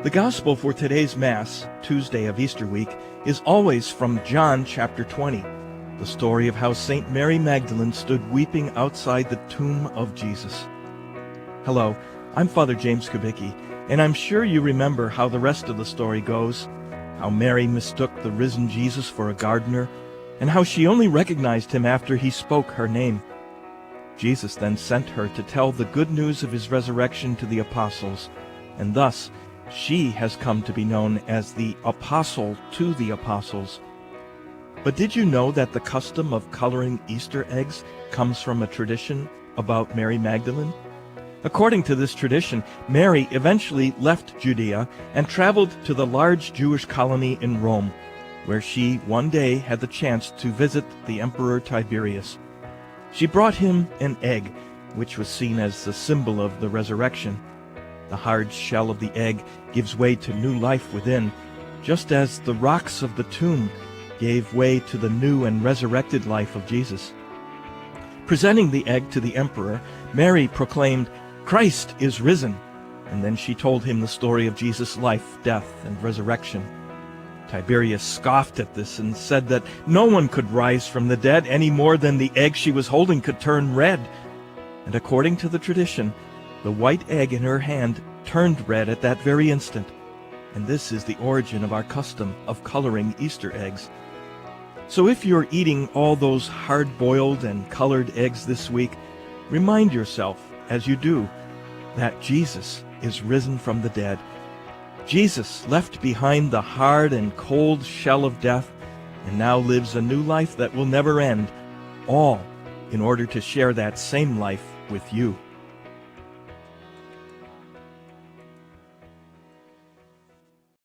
The Gospel for today's Mass, Tuesday of Easter week, is always from John chapter 20, the story of how St. Mary Magdalene stood weeping outside the tomb of Jesus. Hello, I'm Father James Kubicki, and I'm sure you remember how the rest of the story goes, how Mary mistook the risen Jesus for a gardener, and how she only recognized him after he spoke her name. Jesus then sent her to tell the good news of his resurrection to the apostles, and thus she has come to be known as the Apostle to the Apostles. But did you know that the custom of coloring Easter eggs comes from a tradition about Mary Magdalene? According to this tradition, Mary eventually left Judea and traveled to the large Jewish colony in Rome, where she one day had the chance to visit the Emperor Tiberius. She brought him an egg, which was seen as the symbol of the resurrection. The hard shell of the egg gives way to new life within, just as the rocks of the tomb gave way to the new and resurrected life of Jesus. Presenting the egg to the emperor, Mary proclaimed, "Christ is risen," and then she told him the story of Jesus' life, death, and resurrection. Tiberius scoffed at this and said that no one could rise from the dead any more than the egg she was holding could turn red. And according to the tradition, the white egg in her hand turned red at that very instant. And this is the origin of our custom of coloring Easter eggs. So if you're eating all those hard-boiled and colored eggs this week, remind yourself, as you do, that Jesus is risen from the dead. Jesus left behind the hard and cold shell of death and now lives a new life that will never end, all in order to share that same life with you.